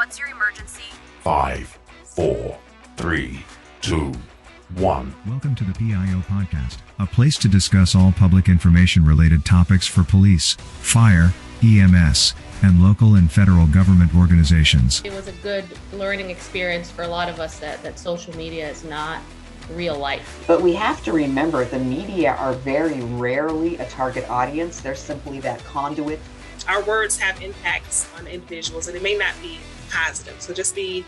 What's your emergency? 5, 4, 3, 2, 1. Welcome to the PIO podcast, a place to discuss all public information related topics for police, fire, EMS, and local and federal government organizations. It was a good learning experience for a lot of us that social media is not real life. But we have to remember the media are very rarely a target audience. They're simply that conduit. Our words have impacts on individuals, and it may not be positive. So just being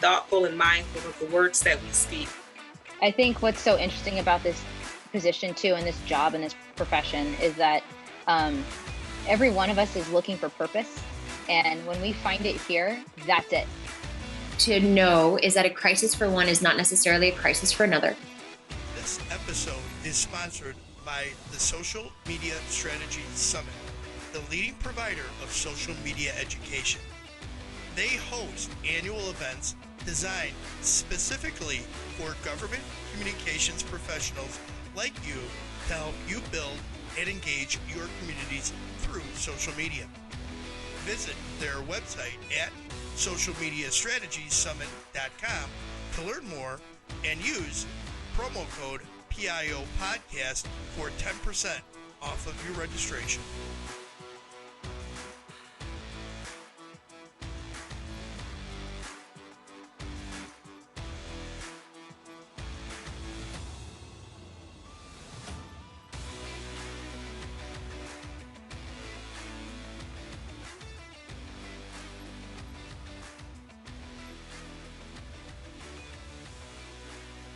thoughtful and mindful of the words that we speak. I think what's so interesting about this position too, and this job and this profession, is that every one of us is looking for purpose. And when we find it here, that's it. To know is that a crisis for one is not necessarily a crisis for another. This episode is sponsored by the Social Media Strategy Summit, the leading provider of social media education. They host annual events designed specifically for government communications professionals like you to help you build and engage your communities through social media. Visit their website at socialmediastrategysummit.com to learn more and use promo code PIO podcast for 10% off of your registration.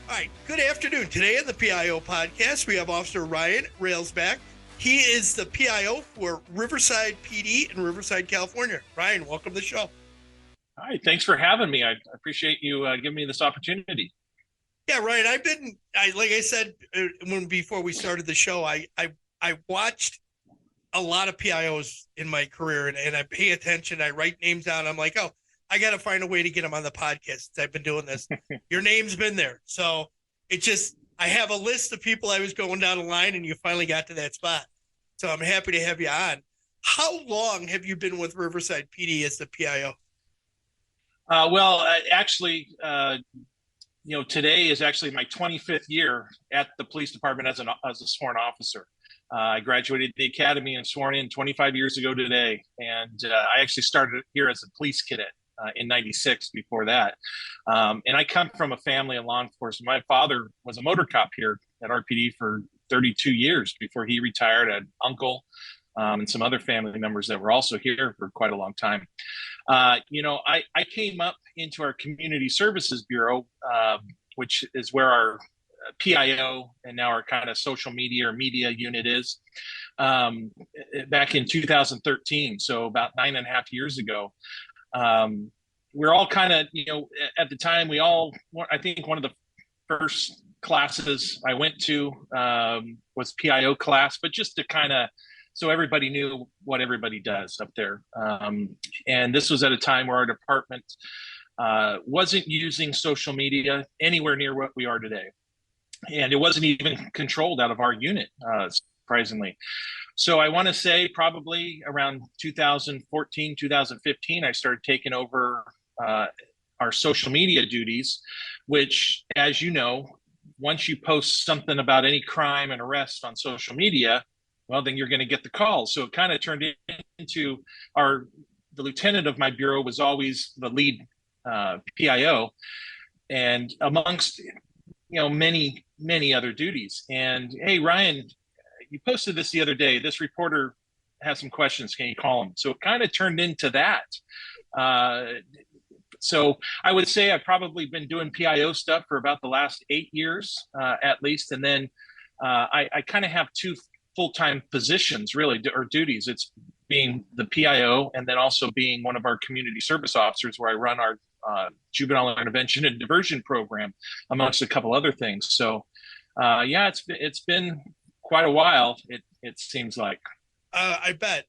All right, good afternoon. Today on the PIO podcast, we have Officer Ryan Railsback. He is the PIO for Riverside PD in Riverside, California. Ryan, welcome to the show. Hi, thanks for having me. I appreciate you giving me this opportunity. Yeah, Ryan, like I said before we started the show, I watched a lot of PIOs in my career, and I pay attention. I write names down. I'm like, oh, I got to find a way to get them on the podcast. I've been doing this. Your name's been there. So I have a list of people I was going down the line, and you finally got to that spot. So I'm happy to have you on. How long have you been with Riverside PD as the PIO? Today is actually my 25th year at the police department as a sworn officer. I graduated the academy and sworn in 25 years ago today. And I actually started here as a police cadet in 96 before that. And I come from a family in law enforcement. My father was a motor cop here at RPD for 32 years before he retired. I had an uncle and some other family members that were also here for quite a long time. I came up into our Community Services Bureau, which is where our PIO and now our kind of social media or media unit is, back in 2013. So about 9.5 years ago. We're all kind of, at the time I think one of the first classes I went to was PIO class, but just to kind of, so everybody knew what everybody does up there. And this was at a time where our department wasn't using social media anywhere near what we are today. And it wasn't even controlled out of our unit, surprisingly. So I want to say probably around 2014, 2015, I started taking over our social media duties, which, as you know, once you post something about any crime and arrest on social media, well, then you're going to get the calls. So it kind of turned into the lieutenant of my bureau was always the lead PIO, and amongst many other duties. And hey, Ryan, you posted this the other day. This reporter has some questions. Can you call him? So it kind of turned into that. So I would say I've probably been doing PIO stuff for about the last 8 years, at least. And then I kind of have two full-time positions, really, or duties. It's being the PIO and then also being one of our community service officers, where I run our juvenile intervention and diversion program, amongst a couple other things. So it's been quite a while, it seems like. I bet.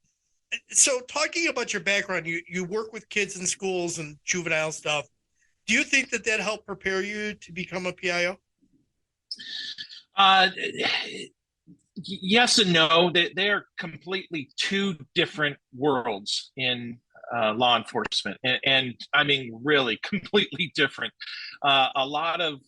So talking about your background, you work with kids in schools and juvenile stuff. Do you think that helped prepare you to become a PIO? Yes and no. They are completely two different worlds in law enforcement, and I mean really completely different. A lot of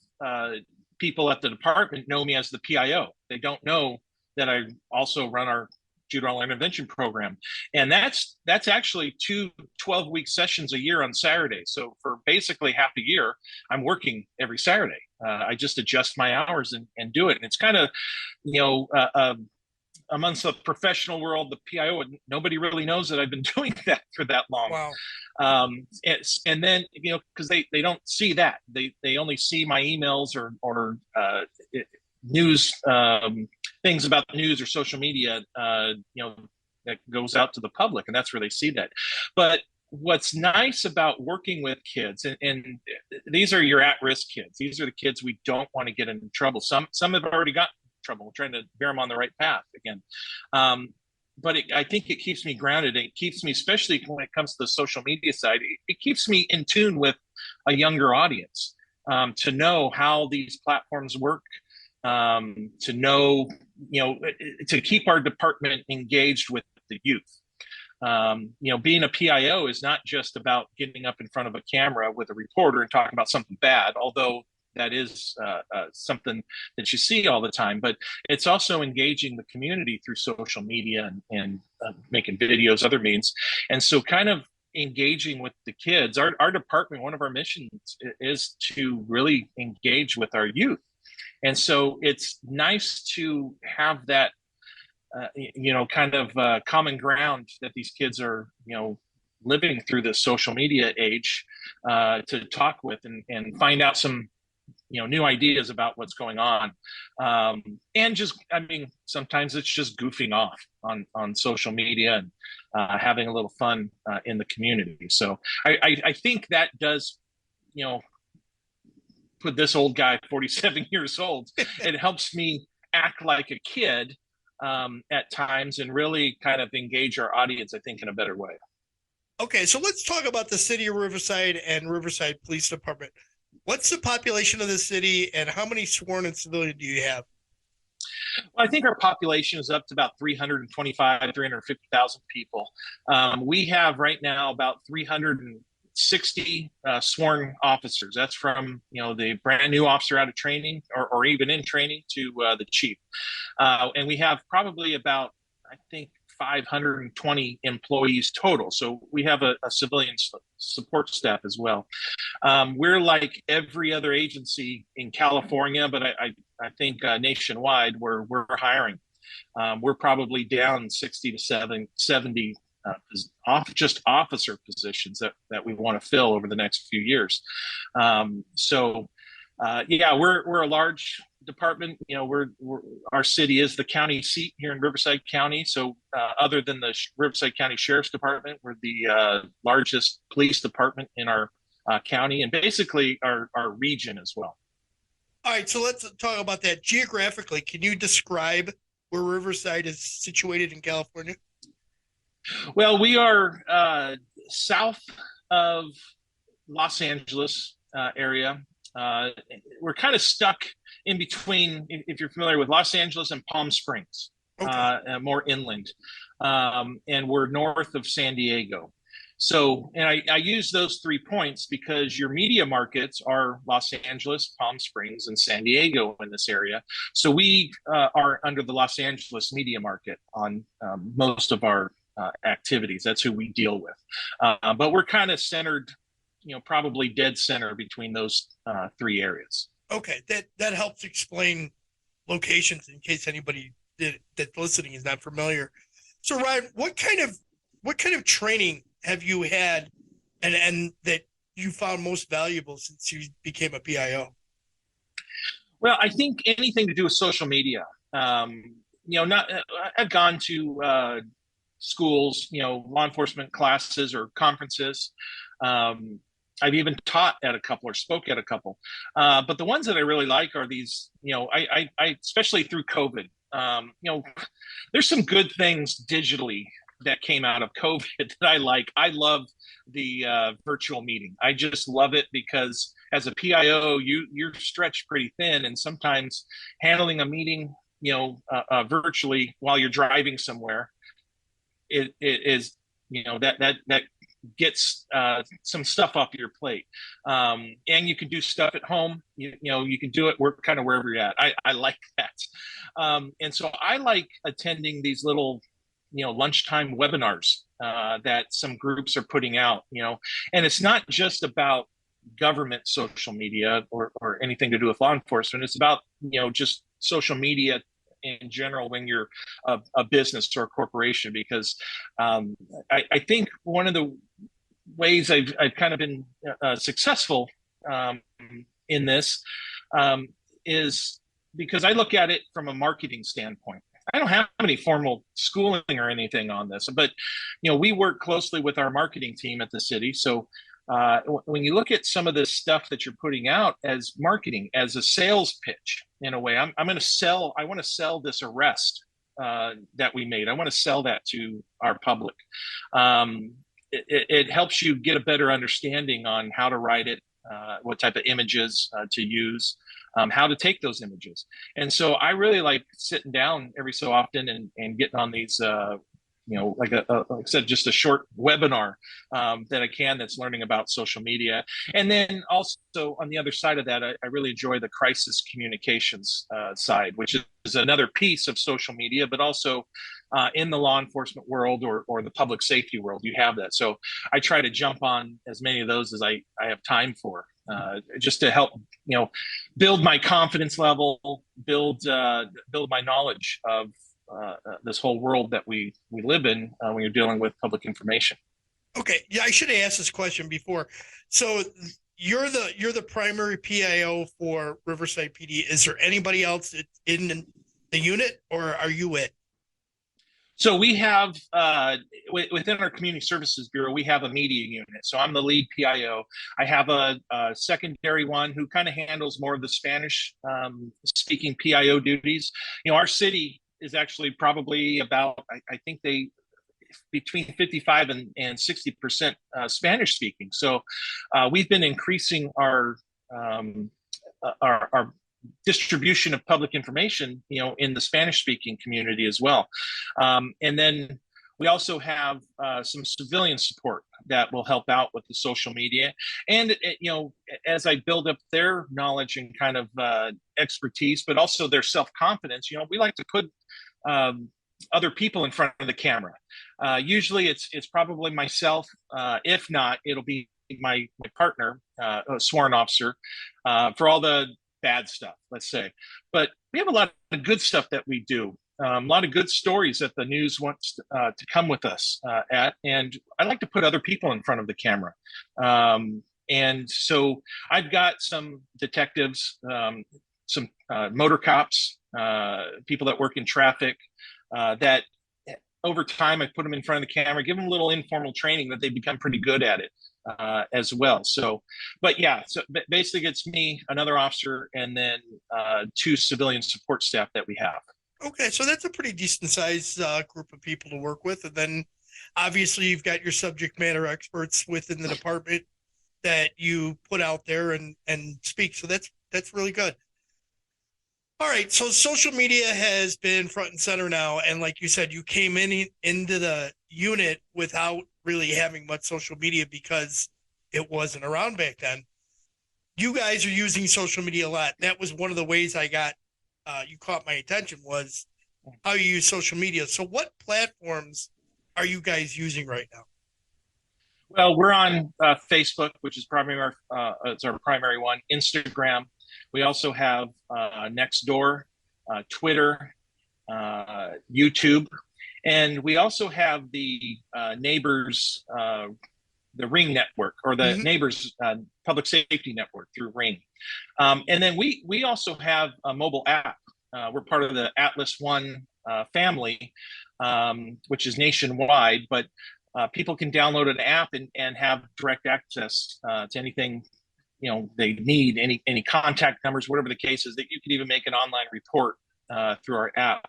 people at the department know me as the PIO. They don't know that I also run our juvenile intervention program, and that's actually 2 12-week sessions a year on Saturday. So for basically half a year, I'm working every Saturday. I just adjust my hours and do it, and it's kind of, amongst the professional world, the PIO, nobody really knows that I've been doing that for that long. Wow. And then, because they don't see that. They only see my emails or news, things about the news or social media, that goes out to the public, and that's where they see that. But what's nice about working with kids, and these are your at-risk kids. These are the kids we don't want to get into trouble. Some have already gotten trouble. We're trying to bear them on the right path again. But I think it keeps me grounded. It keeps me, especially when it comes to the social media side, it keeps me in tune with a younger audience, to know how these platforms work, to know, to keep our department engaged with the youth. Being a PIO is not just about getting up in front of a camera with a reporter and talking about something bad, although that is something that you see all the time, but it's also engaging the community through social media and making videos, other means. And so kind of engaging with the kids. Our department, one of our missions is to really engage with our youth. And so it's nice to have that, kind of common ground that these kids are, living through the social media age, to talk with and find out some, new ideas about what's going on. And just, sometimes it's just goofing off on social media and having a little fun in the community. So I think that does, put this old guy, 47 years old, it helps me act like a kid at times and really kind of engage our audience, I think, in a better way. Okay, so let's talk about the city of Riverside and Riverside Police Department. What's the population of the city, and how many sworn and civilian do you have? Well, I think our population is up to about 350,000 people. We have right now about 360 sworn officers. That's from, the brand new officer out of training or even in training to the chief. And we have probably about, I think, 520 employees total. So we have a civilian support staff as well. We're like every other agency in California, but I think nationwide we're hiring. We're probably down 60 to 70 just officer positions that we want to fill over the next few years. We're a large department. Our city is the county seat here in Riverside County. So other than the Riverside County Sheriff's Department, we're the largest police department in our county and basically our region as well. All right, so let's talk about that geographically. Can you describe where Riverside is situated in California? Well, we are south of Los Angeles area. We're kind of stuck in between, if you're familiar with Los Angeles and Palm Springs, okay. More inland. And we're north of San Diego. So, and I use those 3 points because your media markets are Los Angeles, Palm Springs, and San Diego in this area. So we are under the Los Angeles media market on most of our activities. That's who we deal with. But we're kind of centered, probably dead center between those 3 areas. Okay, that helps explain locations in case anybody that's listening is not familiar. So Ryan, what kind of training have you had and that you found most valuable since you became a PIO? Well, I think anything to do with social media. I've gone to schools, law enforcement classes or conferences. I've even taught at a couple or spoke at a couple. But the ones that I really like are these, I especially through COVID, there's some good things digitally that came out of COVID that I like. I love the virtual meeting. I just love it because as a PIO, you're stretched pretty thin, and sometimes handling a meeting, virtually while you're driving somewhere, it is, that gets some stuff off your plate. And you can do stuff at home. You can do it kind of wherever you're at. I like that. And so I like attending these little, lunchtime webinars that some groups are putting out, and it's not just about government social media or anything to do with law enforcement. It's about, just social media in general when you're a business or a corporation, because I think one of the ways I've kind of been successful in this is because I look at it from a marketing standpoint. I don't have any formal schooling or anything on this, but we work closely with our marketing team at the city. So when you look at some of the stuff that you're putting out as marketing, as a sales pitch, in a way, I want to sell this arrest that we made. I want to sell that to our public. It helps you get a better understanding on how to write it, what type of images to use, how to take those images. And so I really like sitting down every so often and getting on these, like I said, just a short webinar that I can that's learning about social media. And then also on the other side of that, I really enjoy the crisis communications side, which is another piece of social media, but also in the law enforcement world or the public safety world, you have that. So I try to jump on as many of those as I have time for, just to help, build my confidence level, build my knowledge of this whole world that we live in when you're dealing with public information. Okay, yeah, I should have asked this question before. So you're the primary PIO for Riverside PD. Is there anybody else in the unit, or are you it? So we have, within our Community Services Bureau, we have a media unit. So I'm the lead PIO. I have a secondary one who kind of handles more of the Spanish speaking PIO duties. Our city is actually probably about, I think between 55 and 60% Spanish speaking. So we've been increasing our distribution of public information, in the Spanish speaking community as well. And then we also have some civilian support that will help out with the social media. And, as I build up their knowledge and kind of expertise, but also their self-confidence, we like to put other people in front of the camera. Usually it's probably myself. If not, it'll be my partner, a sworn officer, for all the bad stuff, let's say. But we have a lot of good stuff that we do. A lot of good stories that the news wants to come with us at. And I like to put other people in front of the camera. And so I've got some detectives, some motor cops, people that work in traffic, that over time I put them in front of the camera, give them a little informal training that they become pretty good at it as well. So, but yeah, so basically it's me, another officer, and then 2 civilian support staff that we have. Okay, so that's a pretty decent sized group of people to work with. And then obviously you've got your subject matter experts within the department that you put out there and speak. So that's really good. All right, so social media has been front and center now, and like you said, you came into the unit without really having much social media because it wasn't around back then. You guys are using social media a lot. That was one of the ways I got you caught my attention, was how you use social media. So what platforms are you guys using right now? Well, we're on Facebook, which is probably it's our primary one. Instagram. We also have Nextdoor, Twitter, YouTube, and we also have the Neighbors, the Ring Network, or the Neighbors Public Safety Network through Ring. And then we also have a mobile app. We're part of the Atlas One family, which is nationwide, but people can download an app and have direct access to anything they need, any contact numbers, whatever the case is, that you can even make an online report through our app.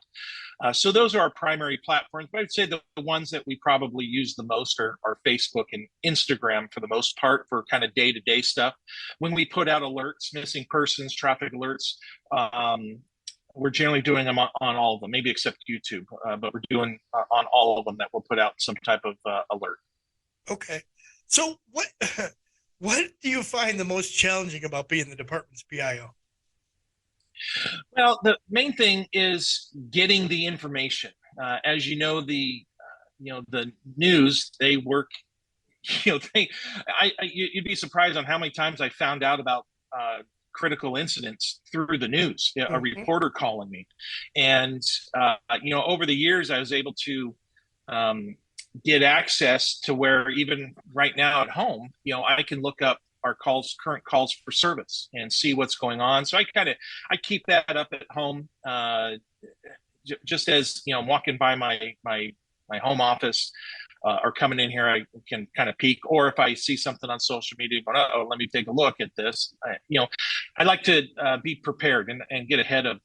So those are our primary platforms. But I'd say the ones that we probably use the most are Facebook and Instagram for the most part, for kind of day-to-day stuff. When we put out alerts, missing persons, traffic alerts, we're generally doing them on all of them, maybe except YouTube, but we're doing on all of them that we'll put out some type of alert. Okay. So what what do you find the most challenging about being the department's PIO? Well, the main thing is getting the information. As the news, they work. You'd be surprised on how many times I found out about critical incidents through the news. A reporter calling me, and over the years, I was able to get access to where even right now at home, I can look up our current calls for service and see what's going on. So I keep that up at home, just as I'm walking by my home office. Or coming in here, I can kind of peek, or if I see something on social media, going, oh, let me take a look at this. I like to be prepared and get ahead of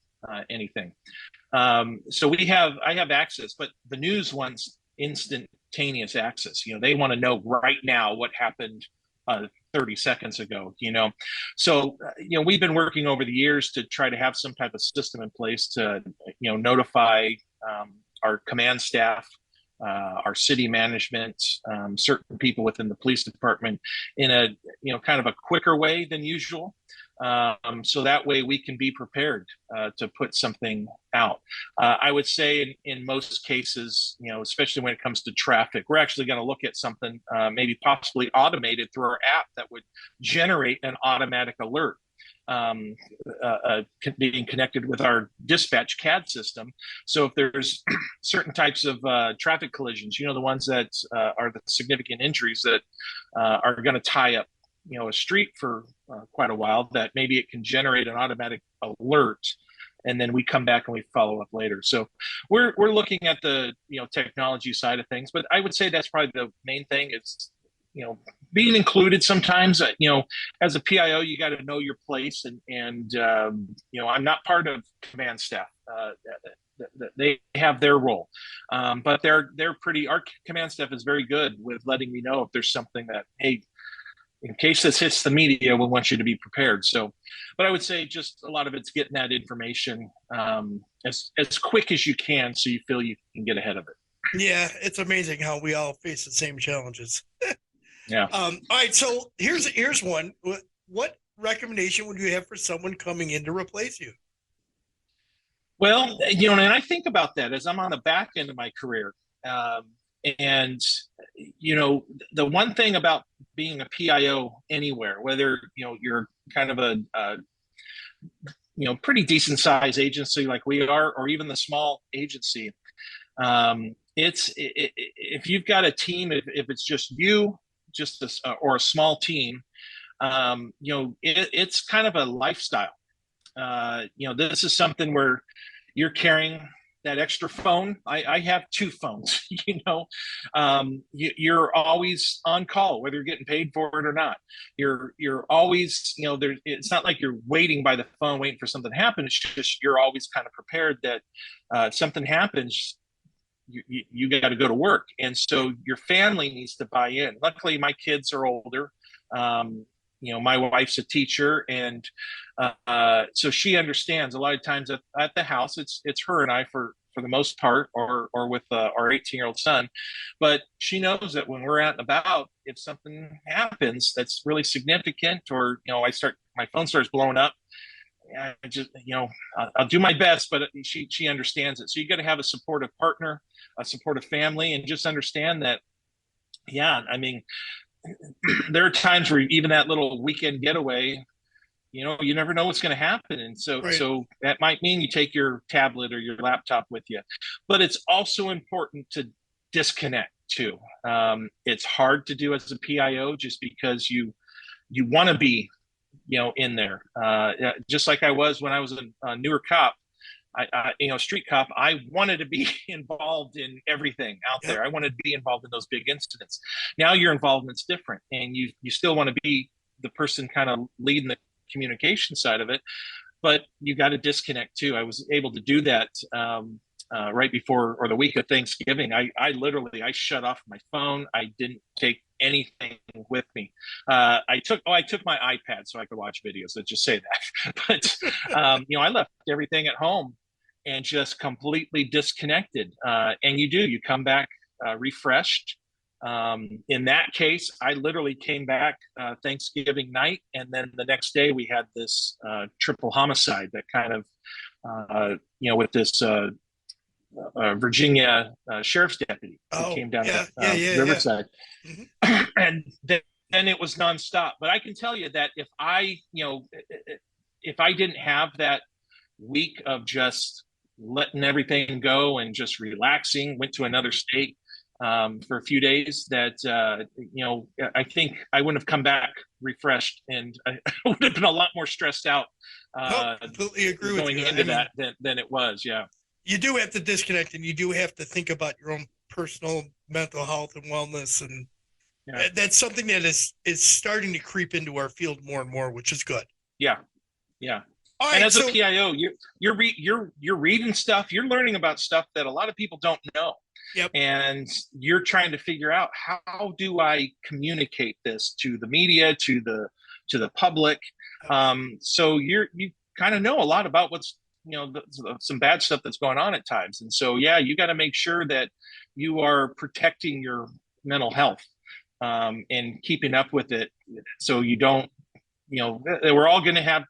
anything. So I have access, but the news wants instantaneous access. They want to know right now what happened 30 seconds ago. So we've been working over the years to try to have some type of system in place to notify our command staff, our city management, certain people within the police department in a kind of a quicker way than usual. So that way we can be prepared to put something out. I would say in most cases, especially when it comes to traffic, we're actually going to look at something maybe possibly automated through our app that would generate an automatic alert. Being connected with our dispatch CAD system. So if there's certain types of traffic collisions, the ones that are the significant injuries that are going to tie up, a street for quite a while, that maybe it can generate an automatic alert, and then we come back and we follow up later. So we're looking at the technology side of things, but I would say that's probably the main thing is being included sometimes. As a PIO, you got to know your place, and I'm not part of command staff. They have their role, but they're pretty. Our command staff is very good with letting me know if there's something that, hey, in case this hits the media, we want you to be prepared. So, but I would say just a lot of it's getting that information as quick as you can, so you feel you can get ahead of it. Yeah, it's amazing how we all face the same challenges. Yeah. All right. So here's one. What recommendation would you have for someone coming in to replace you? Well, and I think about that as I'm on the back end of my career. And the one thing about being a PIO anywhere, whether, you're kind of a pretty decent size agency like we are, or even the small agency, if you've got a team, if it's just you, or a small team, it's kind of a lifestyle. This is something where you're carrying that extra phone. I have two phones. You're always on call, whether you're getting paid for it or not. You're always, it's not like you're waiting by the phone, waiting for something to happen. It's just you're always kind of prepared that if something happens, you got to go to work. And so your family needs to buy in. Luckily, my kids are older. My wife's a teacher, and so she understands. A lot of times at the house, it's her and I for the most part, or with our 18-year-old son. But she knows that when we're out and about, if something happens that's really significant, or my phone starts blowing up, I just I'll do my best, but she understands it. So you got to have a supportive partner, a supportive family, and just understand that. Yeah, I mean, there are times where even that little weekend getaway, you never know what's going to happen. And so, Right. So that might mean you take your tablet or your laptop with you, but it's also important to disconnect too. It's hard to do as a PIO just because you want to be, in there. Just like I was when I was a newer cop, street cop, I wanted to be involved in everything out there. I wanted to be involved in those big incidents. Now your involvement's different, and you still want to be the person kind of leading the communication side of it, but you got to disconnect too. I was able to do that right before, or the week of Thanksgiving. I literally shut off my phone. I didn't take anything with me. I took my iPad so I could watch videos. Let's just say that. But I left everything at home and just completely disconnected. And you come back refreshed. In that case, I literally came back Thanksgiving night, and then the next day we had this triple homicide that kind of, with this Virginia sheriff's deputy that came down to Riverside. Mm-hmm. And then it was nonstop. But I can tell you that if I didn't have that week of just letting everything go and just relaxing, went to another state for a few days, that I think I wouldn't have come back refreshed, and I would have been a lot more stressed out completely agree going with you. into that than it was. Yeah, you do have to disconnect, and you do have to think about your own personal mental health and wellness, and that's something that is starting to creep into our field more and more, which is good. Yeah. All and right, as a PIO, you're reading stuff, you're learning about stuff that a lot of people don't know. Yep. And you're trying to figure out, how do I communicate this to the media, to the public? So you kind of know a lot about what's, some bad stuff that's going on at times. And so, you got to make sure that you are protecting your mental health and keeping up with it. So you don't, we're all going to have,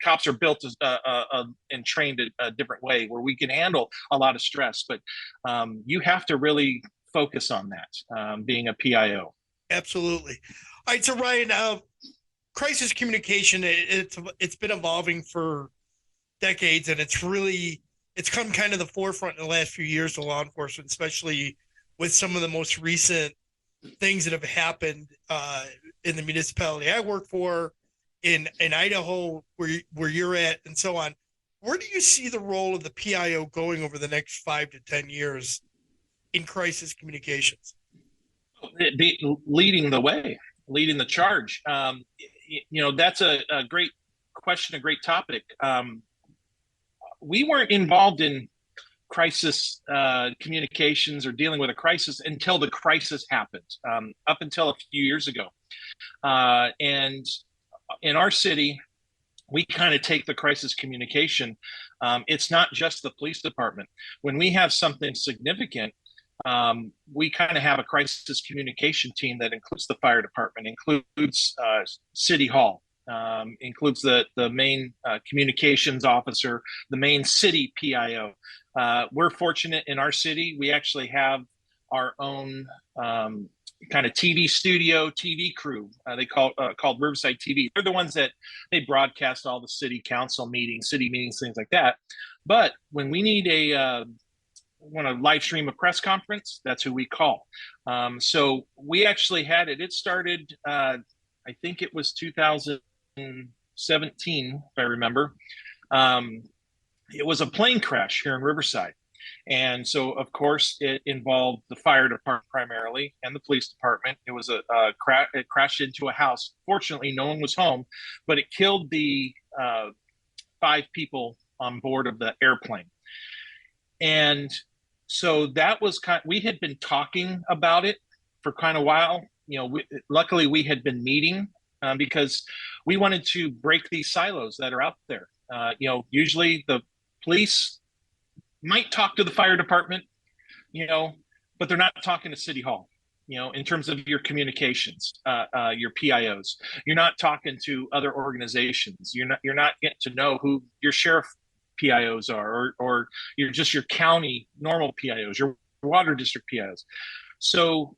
cops are built and trained a different way where we can handle a lot of stress, but you have to really focus on that, being a PIO. Absolutely. All right. So Ryan, crisis communication, it's been evolving for decades, and it's come kind of the forefront in the last few years to law enforcement, especially with some of the most recent things that have happened in the municipality I work for, in Idaho, where you're at, and so on. Where do you see the role of the PIO going over the next 5 to 10 years in crisis communications? Leading the way, leading the charge. That's a great question, a great topic. We weren't involved in crisis communications or dealing with a crisis until the crisis happened, up until a few years ago. And in our city, we kind of take the crisis communication. It's not just the police department. When we have something significant, we kind of have a crisis communication team that includes the fire department, includes City Hall, includes the main communications officer, the main city PIO. We're fortunate in our city. We actually have our own kind of TV studio, TV crew. They called Riverside TV. They're the ones that they broadcast all the city council meetings, city meetings, things like that. But when we need want to live stream a press conference, that's who we call. So we actually had it. It started, I think it was 2017, if I remember. It was a plane crash here in Riverside. And so, of course, it involved the fire department primarily and the police department. It was it crashed into a house. Fortunately, no one was home, but it killed the 5 people on board of the airplane. And so that was we had been talking about it for kind of a while. Luckily, we had been meeting because we wanted to break these silos that are out there. Usually the police might talk to the fire department, but they're not talking to City Hall, in terms of your communications, your PIOs. You're not talking to other organizations. You're not getting to know who your sheriff PIOs are, or you're just your county normal PIOs, your water district PIOs. So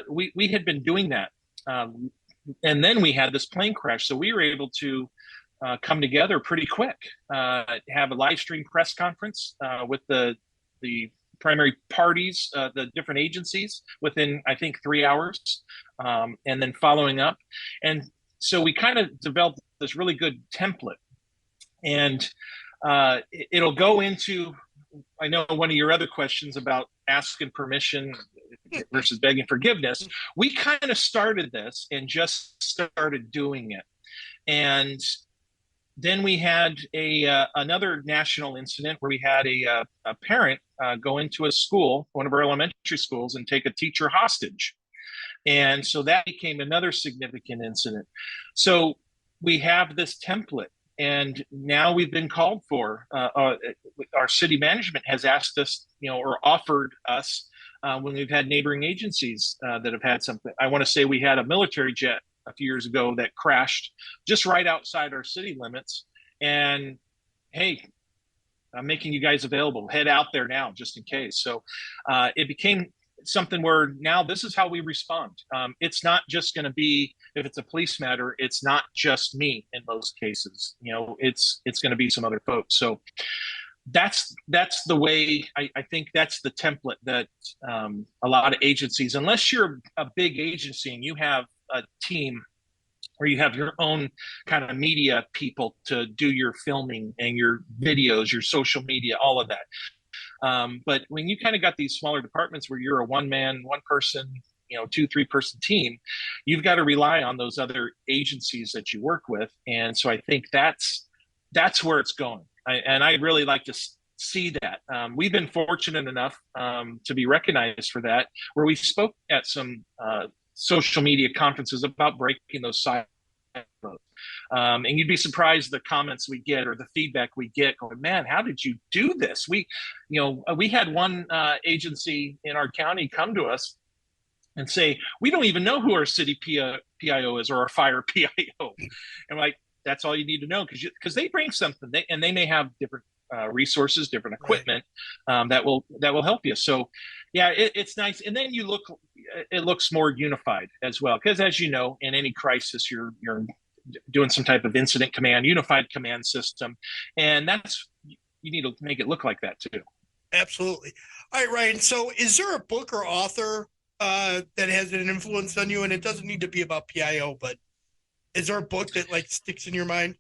we had been doing that. And then we had this plane crash. So we were able to come together pretty quick, have a live stream press conference with the primary parties, the different agencies within, I think, 3 hours, and then following up. And so we kind of developed this really good template, and it'll go into, I know one of your other questions about asking permission versus begging forgiveness. We kind of started this and just started doing it. And then we had another national incident where we had a parent go into a school, one of our elementary schools, and take a teacher hostage. And so that became another significant incident. So we have this template, and now we've been called for. Our city management has asked us, or offered us when we've had neighboring agencies that have had something. I want to say we had a military jet a few years ago that crashed just right outside our city limits. And hey, I'm making you guys available. Head out there now, just in case. So it became something where now this is how we respond. It's not just going to be, if it's a police matter, it's not just me in most cases. It's going to be some other folks. So that's the way. I think that's the template that a lot of agencies, unless you're a big agency and you have a team where you have your own kind of media people to do your filming and your videos, your social media, all of that. But when you kind of got these smaller departments where you're a one person, 2-3 person team, you've got to rely on those other agencies that you work with. And so I think that's where it's going. And I really like to see that. We've been fortunate enough to be recognized for that, where we spoke at some social media conferences about breaking those silos. And you'd be surprised the comments we get or the feedback we get going, man, how did you do this? We had one agency in our county come to us and say, we don't even know who our city PIO is or our fire PIO. And like, that's all you need to know, because they bring something, and they may have different resources, different equipment that will help you. So yeah, it's nice. And then it looks more unified as well, because as you know, in any crisis, you're doing some type of incident command, unified command system, and you need to make it look like that too. Absolutely. All right, Ryan. So is there a book or author that has an influence on you? And it doesn't need to be about PIO, but is there a book that like sticks in your mind?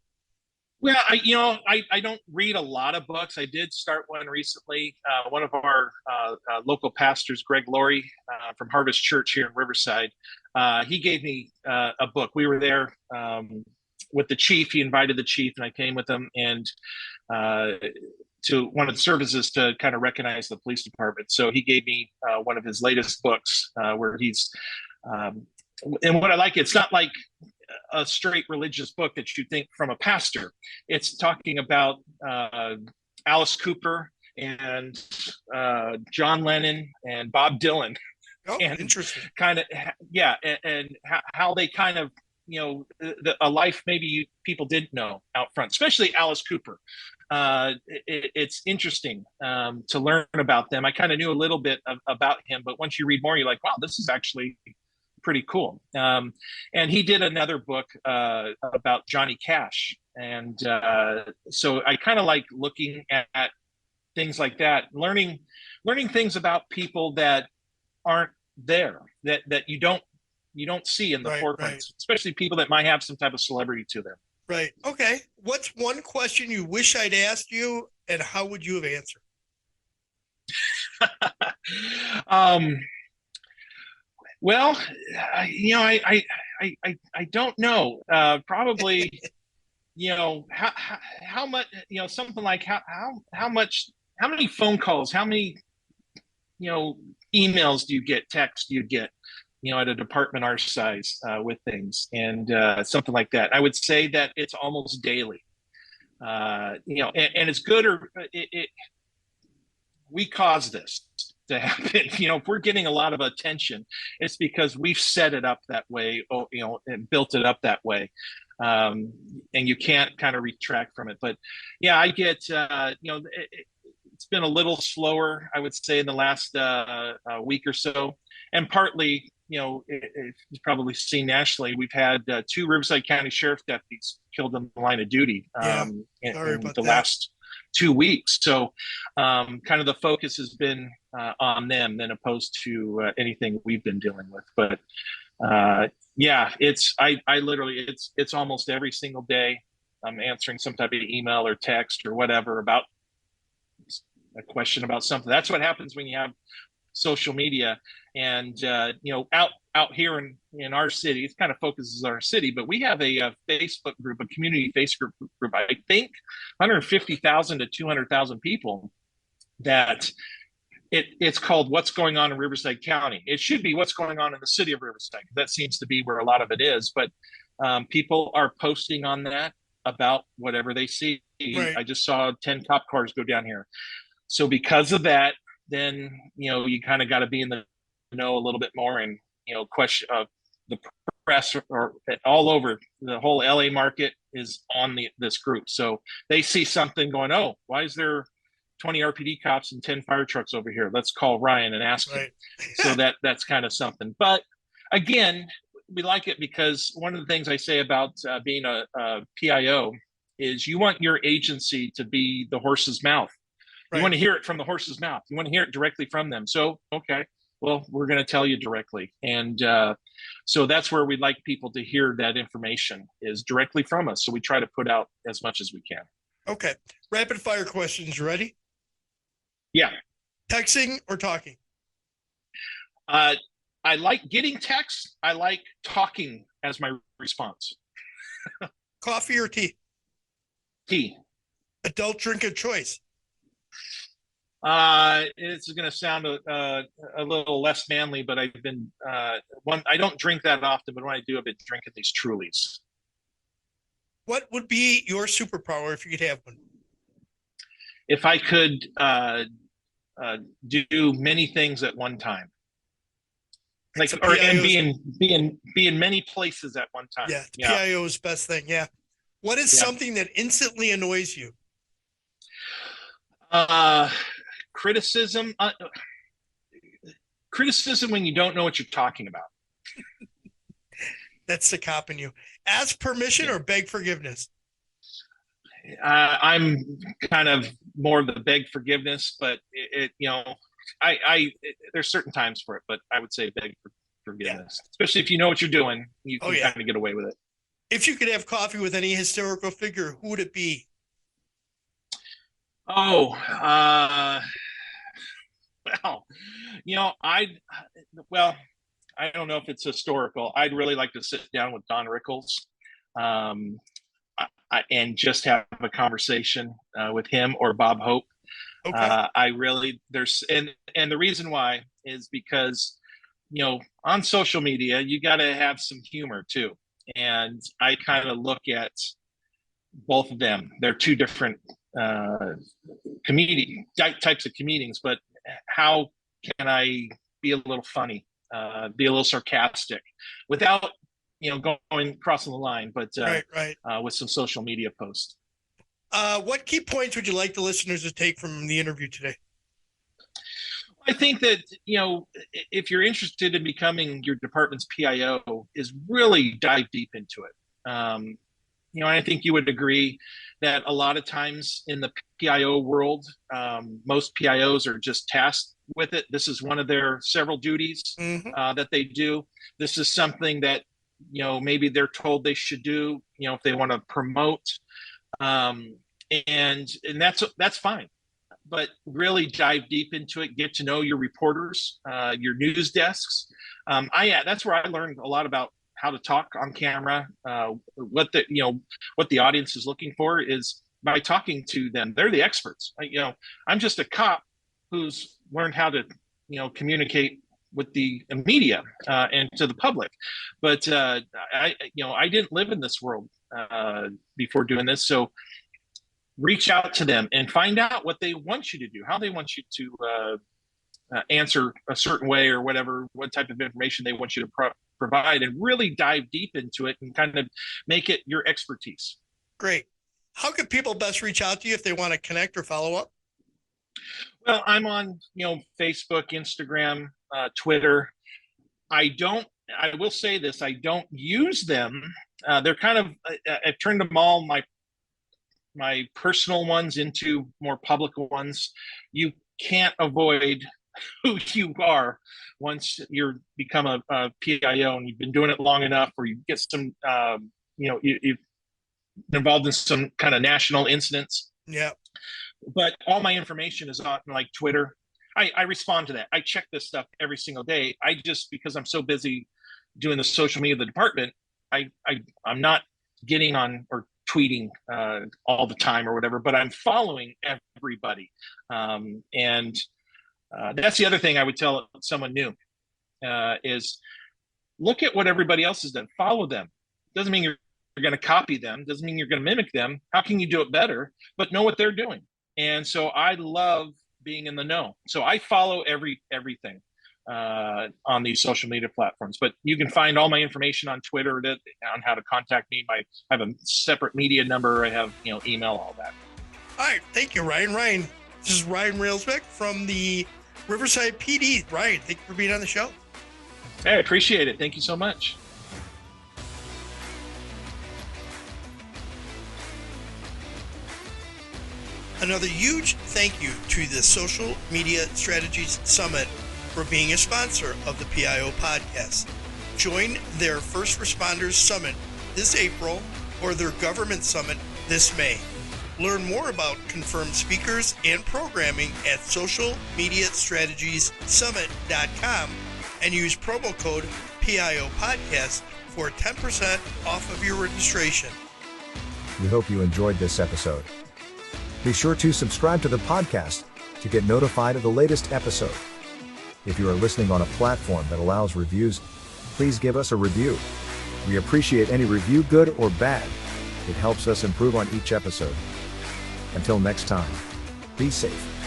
Well, I don't read a lot of books. I did start one recently. One of our local pastors, Greg Laurie from Harvest Church here in Riverside, he gave me a book. We were there with the chief. He invited the chief, and I came with him and to one of the services to kind of recognize the police department. So he gave me one of his latest books where he's and what I like, it's not like a straight religious book that you think from a pastor. It's talking about Alice Cooper and John Lennon and Bob Dylan. Oh, and interesting. Kind of, yeah, and how they kind of, a life maybe people didn't know out front, especially Alice Cooper. It's interesting to learn about them. I kind of knew a little bit about him, but once you read more, you're like, wow, this is actually pretty cool. And he did another book about Johnny Cash. And so I kind of like looking at things like that, learning things about people that aren't there, that you don't see in the forefront, especially people that might have some type of celebrity to them. Right. Okay. What's one question you wish I'd asked you, and how would you have answered? Well, I don't know. Probably, how much, something like how many phone calls, how many, emails do you get, texts do you get, at a department our size with things, and something like that. I would say that it's almost daily, and it's good, or we cause this to happen. If we're getting a lot of attention, it's because we've set it up that way, and built it up that way. And you can't kind of retract from it. But yeah, I get, it's been a little slower, I would say, in the last week or so. And partly, you've probably seen nationally, we've had 2 Riverside County Sheriff deputies killed in the line of duty in the last 2 weeks. So kind of the focus has been on them than opposed to anything we've been dealing with. But yeah, I literally, it's almost every single day I'm answering some type of email or text or whatever about a question about something. That's what happens when you have social media. And out here in our city, it kind of focuses on our city, but we have a Facebook group, a community Facebook group, I think 150,000 to 200,000 people, that it's called What's Going On in Riverside County. It should be What's Going On in the City of Riverside. That seems to be where a lot of it is, but people are posting on that about whatever they see. Right. I just saw 10 cop cars go down here. So because of that, then you kind of got to be in the know a little bit more, and question the press or all over the whole LA market is on this group. So they see something going, oh, why is there 20 RPD cops and 10 fire trucks over here? Let's call Ryan and ask him. So that's kind of something. But again, we like it because one of the things I say about being a PIO is you want your agency to be the horse's mouth. You want to hear it from the horse's mouth. You want to hear it directly from them. So, okay, well, we're going to tell you directly. And so that's where we'd like people to hear that information is directly from us. So we try to put out as much as we can. Okay. Rapid fire questions. You ready? Yeah. Texting or talking? I like getting texts. I like talking as my response. Coffee or tea? Tea. Adult drink of choice? It's going to sound a little less manly, but I've been I don't drink that often, but when I do, I've been drinking these Trulies. What would be your superpower if you could have one? If I could do many things at one time, and be in many places at one time. Yeah, the PIO's best thing. Yeah. What is something that instantly annoys you? Criticism when you don't know what you're talking about. That's the cop in you. Ask permission or beg forgiveness? I'm kind of more of the beg forgiveness, but there's certain times for it, but I would say beg for forgiveness, especially if you know what you're doing. You can kind of get away with it. If you could have coffee with any historical figure, who would it be? Oh, I don't know if it's historical. I'd really like to sit down with Don Rickles, and just have a conversation with him or Bob Hope. Okay. And the reason why is because, on social media, you got to have some humor too. And I kind of look at both of them. They're two different types of comedians, but how can I be a little funny, be a little sarcastic without, crossing the line, but with some social media posts. What key points would you like the listeners to take from the interview today? I think that, if you're interested in becoming your department's PIO, is really dive deep into it. I think you would agree that a lot of times in the PIO world, most PIOs are just tasked with it. This is one of their several duties that they do. This is something that, maybe they're told they should do, if they want to promote. And that's fine. But really dive deep into it, get to know your reporters, your news desks. That's where I learned a lot about how to talk on camera. What the audience is looking for is by talking to them. They're the experts. I'm just a cop who's learned how to, communicate with the media and to the public. But I didn't live in this world before doing this. So reach out to them and find out what they want you to do, how they want you to answer a certain way or whatever, what type of information they want you to provide, and really dive deep into it and kind of make it your expertise. Great. How could people best reach out to you if they want to connect or follow up? Well, I'm on, Facebook, Instagram, Twitter. I will say this, I don't use them. They're kind of, I've turned them all, my personal ones into more public ones. You can't avoid who you are once you're become a PIO and you've been doing it long enough, or you get some, you've been involved in some kind of national incidents. Yeah. But all my information is on Twitter. I respond to that. I check this stuff every single day. Because I'm so busy doing the social media of the department, I'm not getting on or tweeting all the time or whatever, but I'm following everybody. And that's the other thing I would tell someone new is look at what everybody else has done. Follow them. Doesn't mean you're going to copy them. Doesn't mean you're going to mimic them. How can you do it better? But know what they're doing. And so I love being in the know. So I follow everything on these social media platforms, but you can find all my information on Twitter on how to contact me. I have a separate media number. I have, email, all that. All right. Thank you, Ryan. Ryan, this is Ryan Railsback from the Riverside PD. Ryan, thank you for being on the show. Hey, I appreciate it. Thank you so much. Another huge thank you to the Social Media Strategies Summit for being a sponsor of the PIO podcast. Join their First Responders Summit this April or their Government Summit this May. Learn more about confirmed speakers and programming at socialmediastrategiessummit.com and use promo code PIO podcast for 10% off of your registration. We hope you enjoyed this episode. Be sure to subscribe to the podcast to get notified of the latest episode. If you are listening on a platform that allows reviews, please give us a review. We appreciate any review, good or bad. It helps us improve on each episode. Until next time, be safe.